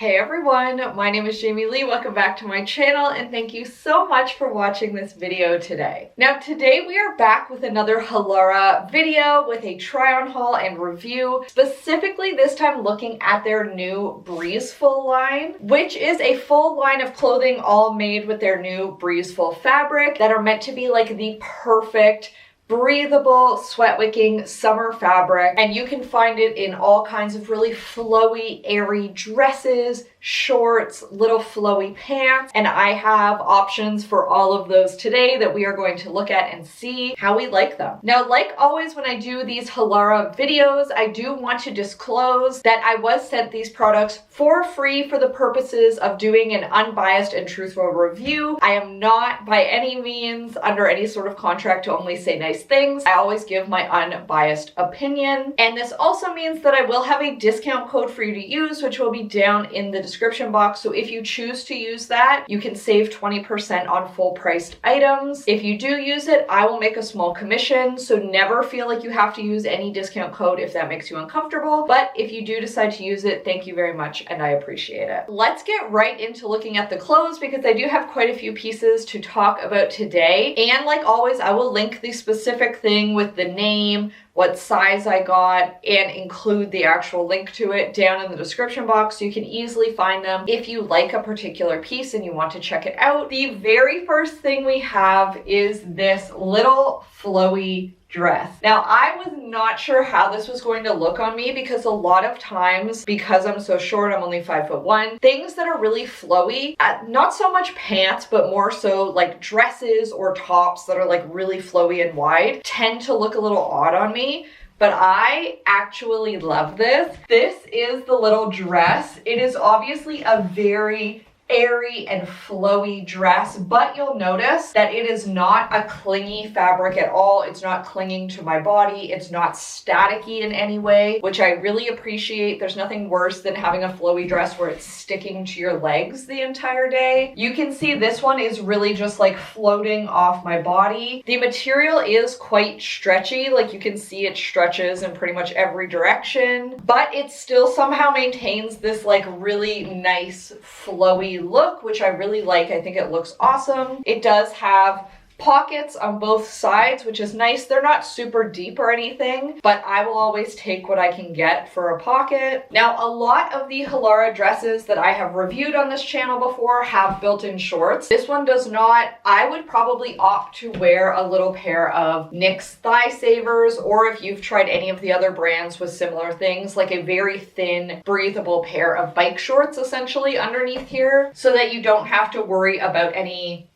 Hey everyone, my name is Jamie Lee. Welcome back to my channel and thank you so much for watching this video today. Now today we are back with another Halara video with a try on haul and review, specifically this time looking at their new Breezeful line, which is a full line of clothing all made with their new Breezeful fabric that are meant to be like the perfect breathable, sweat wicking summer fabric, and you can find it in all kinds of really flowy, airy dresses, shorts, little flowy pants, and I have options for all of those today that we are going to look at and see how we like them. Now, like always when I do these Halara videos, I do want to disclose that I was sent these products for free for the purposes of doing an unbiased and truthful review. I am not by any means under any sort of contract to only say nice things. I always give my unbiased opinion, and this also means that I will have a discount code for you to use, which will be down in the description box. So if you choose to use that, you can save 20% on full priced items. If you do use it, I will make a small commission, so never feel like you have to use any discount code if that makes you uncomfortable. But if you do decide to use it, thank you very much and I appreciate it. Let's get right into looking at the clothes because I do have quite a few pieces to talk about today. And like always, I will link the specific thing with the name, what size I got, and include the actual link to it down in the description box so you can easily find them if you like a particular piece and you want to check it out. The very first thing we have is this little flowy dress. Now, I was not sure how this was going to look on me because a lot of times, because I'm so short, I'm only 5'1", things that are really flowy, not so much pants, but more so like dresses or tops that are like really flowy and wide, tend to look a little odd on me. But I actually love this. This is the little dress. It is obviously a very airy and flowy dress, but you'll notice that it is not a clingy fabric at all. It's not clinging to my body. It's not staticky in any way, which I really appreciate. There's nothing worse than having a flowy dress where it's sticking to your legs the entire day. You can see this one is really just like floating off my body. The material is quite stretchy. Like you can see it stretches in pretty much every direction, but it still somehow maintains this like really nice flowy look, which I really like. I think it looks awesome. It does have pockets on both sides, which is nice. They're not super deep or anything, but I will always take what I can get for a pocket. Now, a lot of the Halara dresses that I have reviewed on this channel before have built-in shorts. This one does not. I would probably opt to wear a little pair of NYX thigh savers, or if you've tried any of the other brands with similar things, like a very thin, breathable pair of bike shorts essentially underneath here, so that you don't have to worry about any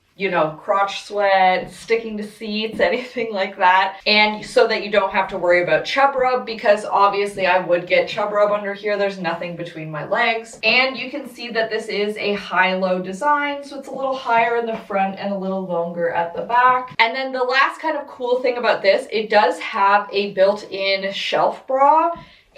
crotch sweat, sticking to seats, anything like that. And so that you don't have to worry about chub rub, because obviously I would get chub rub under here. There's nothing between my legs. And you can see that this is a high-low design, so it's a little higher in the front and a little longer at the back. And then the last kind of cool thing about this, it does have a built-in shelf bra.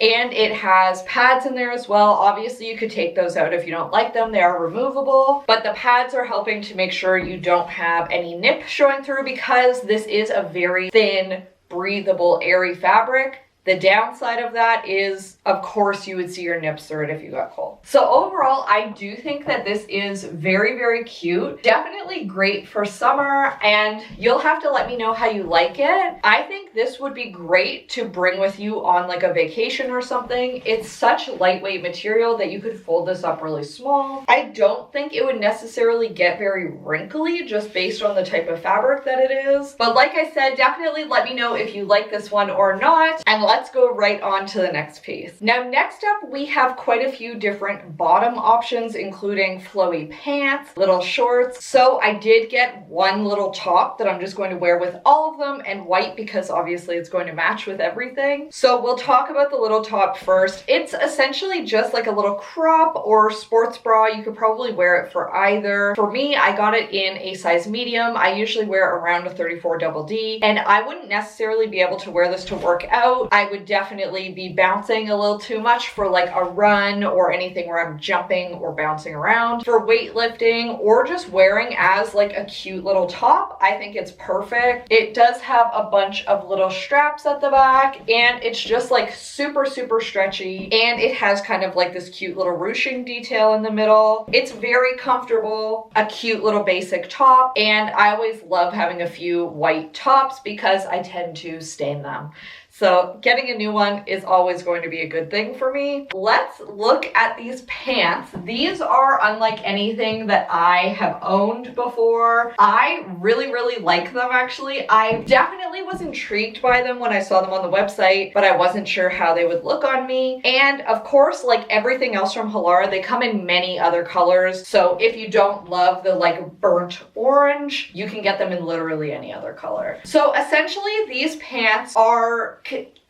And it has pads in there as well. Obviously, you could take those out if you don't like them. They are removable, but the pads are helping to make sure you don't have any nip showing through because this is a very thin, breathable, airy fabric. The downside of that is, of course, you would see your nips through it if you got cold. So overall, I do think that this is very, very cute. Definitely great for summer, and you'll have to let me know how you like it. I think this would be great to bring with you on like a vacation or something. It's such lightweight material that you could fold this up really small. I don't think it would necessarily get very wrinkly just based on the type of fabric that it is. But like I said, definitely let me know if you like this one or not. And let's go right on to the next piece. Now, next up, we have quite a few different bottom options, including flowy pants, little shorts. So I did get one little top that I'm just going to wear with all of them, and white because obviously it's going to match with everything. So we'll talk about the little top first. It's essentially just like a little crop or sports bra. You could probably wear it for either. For me, I got it in a size medium. I usually wear around a 34 double D, and I wouldn't necessarily be able to wear this to work out. I would definitely be bouncing a little too much for like a run or anything where I'm jumping camping or bouncing around, for weightlifting, or just wearing as like a cute little top. I think it's perfect. It does have a bunch of little straps at the back, and it's just like super stretchy, and it has kind of like this cute little ruching detail in the middle. It's very comfortable, a cute little basic top, and I always love having a few white tops because I tend to stain them. So getting a new one is always going to be a good thing for me. Let's look at these pants. These are unlike anything that I have owned before. I really like them actually. I definitely was intrigued by them when I saw them on the website, but I wasn't sure how they would look on me. And of course, like everything else from Halara, they come in many other colors. So if you don't love the like burnt orange, you can get them in literally any other color. So essentially these pants are,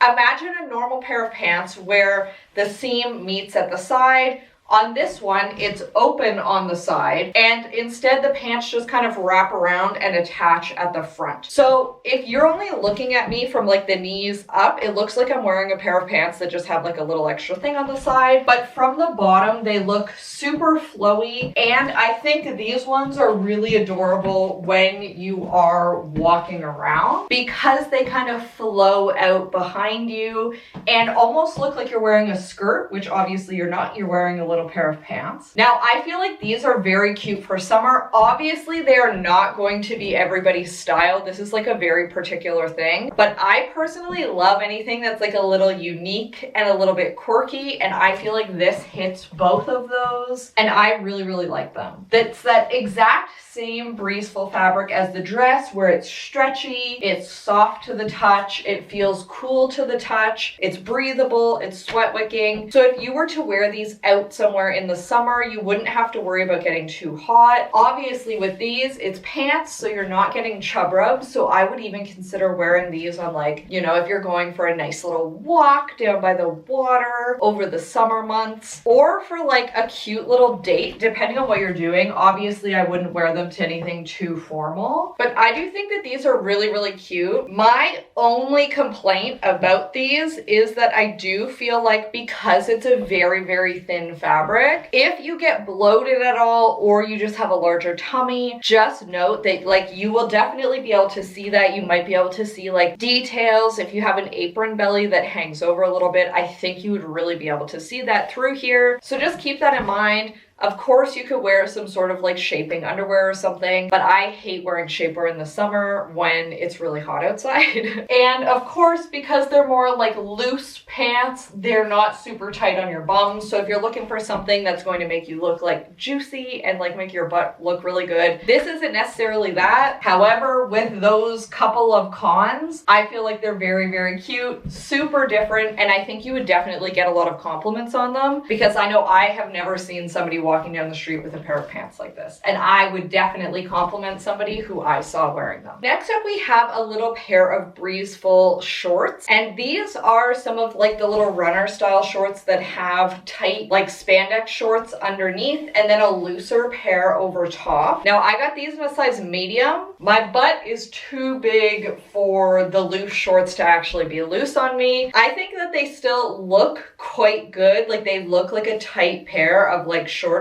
imagine a normal pair of pants where the seam meets at the side. On this one, it's open on the side, and instead the pants just kind of wrap around and attach at the front. So if you're only looking at me from like the knees up, it looks like I'm wearing a pair of pants that just have like a little extra thing on the side. But from the bottom, they look super flowy, and I think these ones are really adorable when you are walking around because they kind of flow out behind you and almost look like you're wearing a skirt, which obviously you're not. You're wearing a little pair of pants. Now, I feel like these are very cute for summer. Obviously, they are not going to be everybody's style. This is like a very particular thing, but I personally love anything that's like a little unique and a little bit quirky, and I feel like this hits both of those, and I really like them. That's that exact same Breezeful fabric as the dress, where it's stretchy, it's soft to the touch, it feels cool to the touch, it's breathable, it's sweat wicking. So if you were to wear these out somewhere in the summer, you wouldn't have to worry about getting too hot. Obviously with these, it's pants, so you're not getting chub rubs. So I would even consider wearing these on like, you know, if you're going for a nice little walk down by the water over the summer months, or for like a cute little date, depending on what you're doing. Obviously I wouldn't wear them to anything too formal, but I do think that these are really cute. My only complaint about these is that I do feel like, because it's a very thin fabric, if you get bloated at all or you just have a larger tummy, just note that like you will definitely be able to see that. You might be able to see like details. If you have an apron belly that hangs over a little bit, I think you would really be able to see that through here. So just keep that in mind. Of course, you could wear some sort of like shaping underwear or something, but I hate wearing shapewear in the summer when it's really hot outside. And of course, because they're more like loose pants, they're not super tight on your bum. So if you're looking for something that's going to make you look like juicy and like make your butt look really good, this isn't necessarily that. However, with those couple of cons, I feel like they're very cute, super different, and I think you would definitely get a lot of compliments on them, because I know I have never seen somebody walking down the street with a pair of pants like this, and I would definitely compliment somebody who I saw wearing them. Next up, we have a little pair of Breezeful shorts, and these are some of like the little runner style shorts that have tight like spandex shorts underneath and then a looser pair over top. Now I got these in a size medium. My butt is too big for the loose shorts to actually be loose on me. I think that they still look quite good. Like they look like a tight pair of like shorts.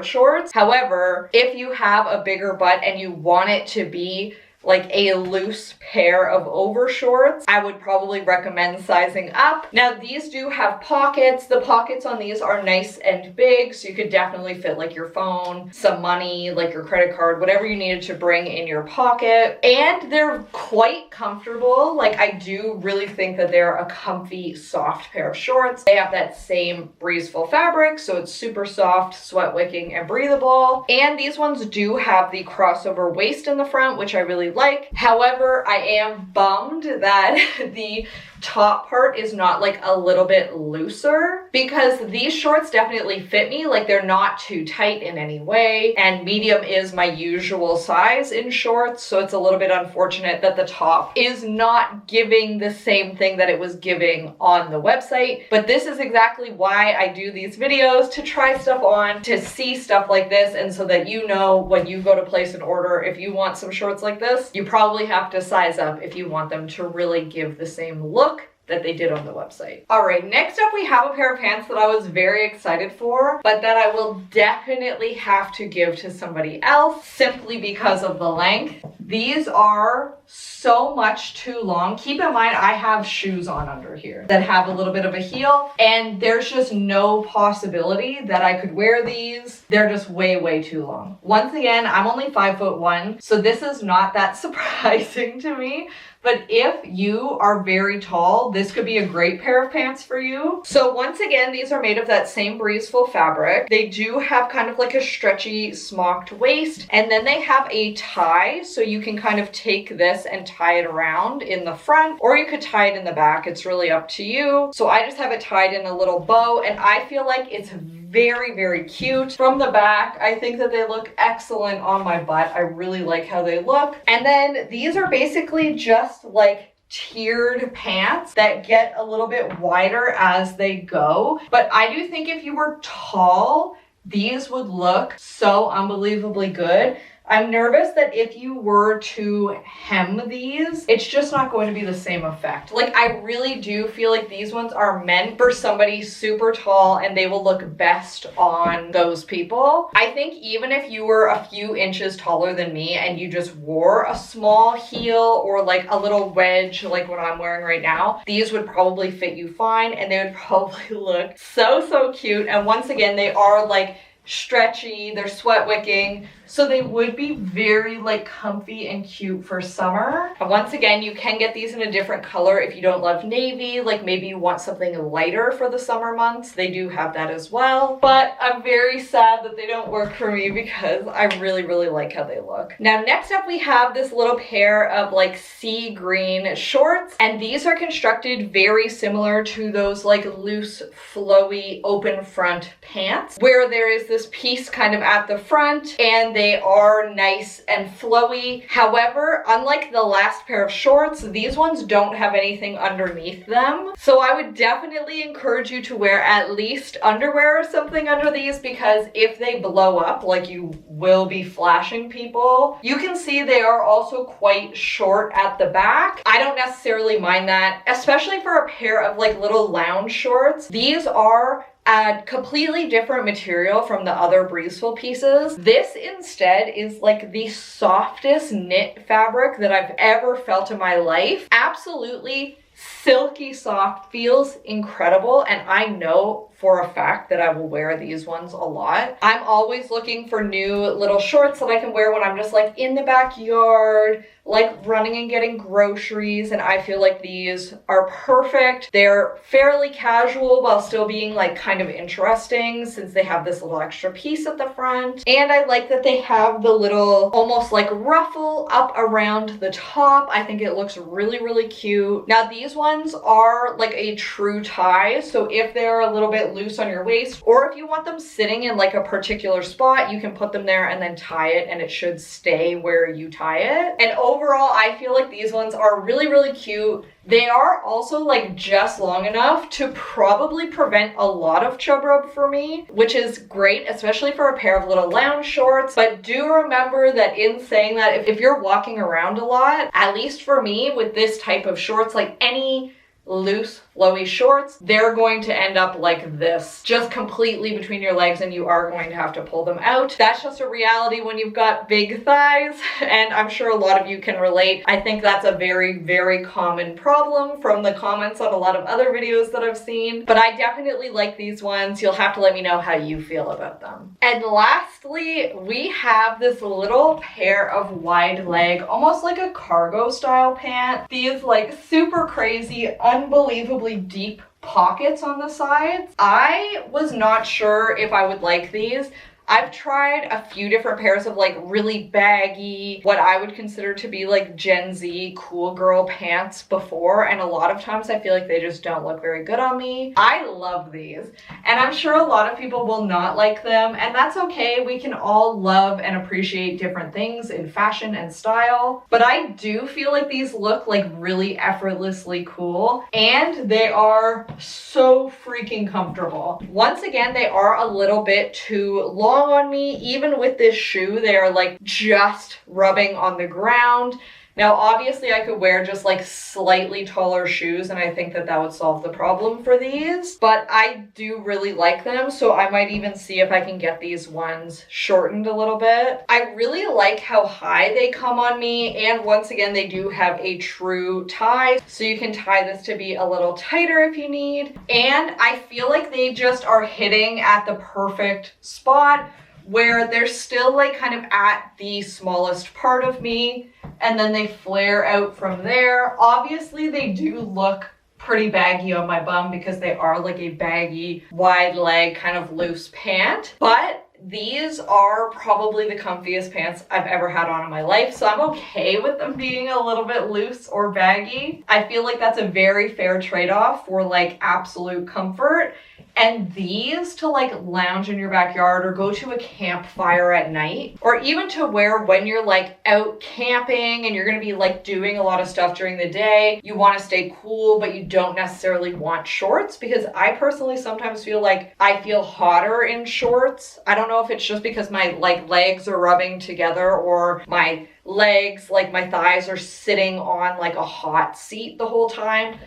However, if you have a bigger butt and you want it to be like a loose pair of over shorts, I would probably recommend sizing up. Now these do have pockets. The pockets on these are nice and big, so you could definitely fit like your phone, some money, like your credit card, whatever you needed to bring in your pocket. And they're quite comfortable. Like I do really think that they're a comfy, soft pair of shorts. They have that same Breezeful fabric, so it's super soft, sweat wicking, and breathable. And these ones do have the crossover waist in the front, which I really like. However, I am bummed that the top part is not like a little bit looser, because these shorts definitely fit me. Like they're not too tight in any way, and medium is my usual size in shorts, so it's a little bit unfortunate that the top is not giving the same thing that it was giving on the website. But this is exactly why I do these videos, to try stuff on, to see stuff like this, and so that you know when you go to place an order, if you want some shorts like this, you probably have to size up if you want them to really give the same look that they did on the website. All right, next up we have a pair of pants that I was very excited for, but that I will definitely have to give to somebody else simply because of the length. These are so much too long. Keep in mind, I have shoes on under here that have a little bit of a heel, and there's just no possibility that I could wear these. They're just way, way too long. Once again, I'm only 5'1", so this is not that surprising to me. But if you are very tall, this could be a great pair of pants for you. So once again, these are made of that same Breezeful fabric. They do have kind of like a stretchy smocked waist, and then they have a tie, so you can kind of take this and tie it around in the front, or you could tie it in the back. It's really up to you. So I just have it tied in a little bow, and I feel like it's very, very cute. From the back, I think that they look excellent on my butt. I really like how they look. And then these are basically just like tiered pants that get a little bit wider as they go. But I do think if you were tall, these would look so unbelievably good. I'm nervous that if you were to hem these, it's just not going to be the same effect. Like, I really do feel like these ones are meant for somebody super tall, and they will look best on those people. I think even if you were a few inches taller than me and you just wore a small heel or like a little wedge like what I'm wearing right now, these would probably fit you fine, and they would probably look so, so cute. And once again, they are like stretchy, they're sweat wicking, so they would be very like comfy and cute for summer. And once again, you can get these in a different color if you don't love navy, like maybe you want something lighter for the summer months. They do have that as well, but I'm very sad that they don't work for me because I really, really like how they look. Now, next up we have this little pair of like sea green shorts, and these are constructed very similar to those like loose, flowy, open front pants, where there is this piece kind of at the front, and they are nice and flowy. However, unlike the last pair of shorts, these ones don't have anything underneath them. So I would definitely encourage you to wear at least underwear or something under these, because if they blow up, like you will be flashing people. You can see they are also quite short at the back. I don't necessarily mind that, especially for a pair of like little lounge shorts. These are a completely different material from the other Breezeful pieces. This instead is like the softest knit fabric that I've ever felt in my life. Absolutely silky soft, feels incredible, and I know for a fact that I will wear these ones a lot. I'm always looking for new little shorts that I can wear when I'm just like in the backyard, like running and getting groceries, and I feel like these are perfect. They're fairly casual while still being like kind of interesting, since they have this little extra piece at the front. And I like that they have the little almost like ruffle up around the top. I think it looks really, really cute. Now these ones are like a true tie, so if they're a little bit loose on your waist, or if you want them sitting in like a particular spot, you can put them there and then tie it, and it should stay where you tie it. And overall, I feel like these ones are really, really cute. They are also like just long enough to probably prevent a lot of chub rub for me, which is great, especially for a pair of little lounge shorts. But do remember that in saying that, if you're walking around a lot, at least for me with this type of shorts, like any loose flowy shorts, they're going to end up like this, just completely between your legs, and you are going to have to pull them out. That's just a reality when you've got big thighs, and I'm sure a lot of you can relate. I think that's a very, very common problem from the comments on a lot of other videos that I've seen, but I definitely like these ones. You'll have to let me know how you feel about them. And lastly, we have this little pair of wide leg, almost like a cargo style pant. These like super crazy, unbelievably deep pockets on the sides. I was not sure if I would like these. I've tried a few different pairs of like really baggy, what I would consider to be like Gen Z cool girl pants before, and a lot of times I feel like they just don't look very good on me. I love these, and I'm sure a lot of people will not like them, and that's okay. We can all love and appreciate different things in fashion and style, but I do feel like these look like really effortlessly cool, and they are so freaking comfortable. Once again, they are a little bit too long on me. Even with this shoe, they are like just rubbing on the ground. Now, obviously I could wear just like slightly taller shoes and I think that that would solve the problem for these, but I do really like them, so I might even see if I can get these ones shortened a little bit. I really like how high they come on me, and once again, they do have a true tie, so you can tie this to be a little tighter if you need. And I feel like they just are hitting at the perfect spot where they're still like kind of at the smallest part of me, and then they flare out from there. Obviously, they do look pretty baggy on my bum because they are like a baggy, wide leg, kind of loose pant, but these are probably the comfiest pants I've ever had on in my life, so I'm okay with them being a little bit loose or baggy. I feel like that's a very fair trade-off for like absolute comfort. And these to like lounge in your backyard or go to a campfire at night, or even to wear when you're like out camping and you're gonna be like doing a lot of stuff during the day. You wanna stay cool, but you don't necessarily want shorts, because I personally sometimes feel like I feel hotter in shorts. I don't know if it's just because my like legs are rubbing together, or my legs, like my thighs, are sitting on like a hot seat the whole time.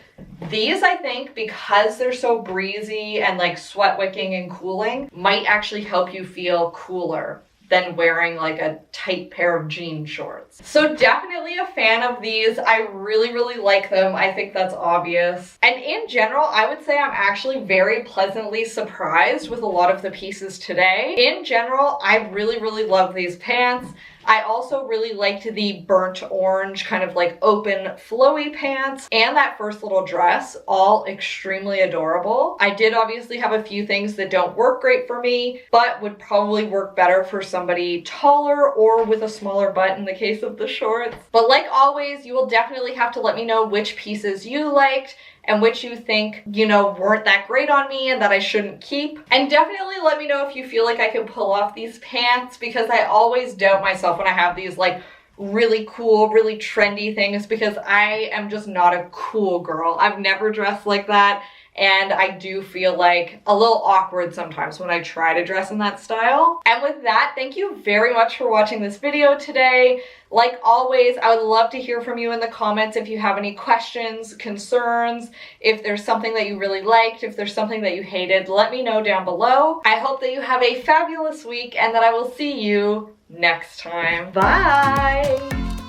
These, I think, because they're so breezy and like sweat wicking and cooling, might actually help you feel cooler than wearing like a tight pair of jean shorts. So definitely a fan of these. I really, really like them. I think that's obvious. And in general, I would say I'm actually very pleasantly surprised with a lot of the pieces today. In general, I really, really love these pants. I also really liked the burnt orange kind of like open flowy pants and that first little dress, all extremely adorable. I did obviously have a few things that don't work great for me, but would probably work better for somebody taller or with a smaller butt in the case of the shorts. But like always, you will definitely have to let me know which pieces you liked and which you think, you know, weren't that great on me and that I shouldn't keep. And definitely let me know if you feel like I can pull off these pants, because I always doubt myself when I have these like really cool, really trendy things, because I am just not a cool girl. I've never dressed like that. And I do feel like a little awkward sometimes when I try to dress in that style. And with that, thank you very much for watching this video today. Like always, I would love to hear from you in the comments if you have any questions, concerns, if there's something that you really liked, if there's something that you hated, let me know down below. I hope that you have a fabulous week and that I will see you next time. Bye!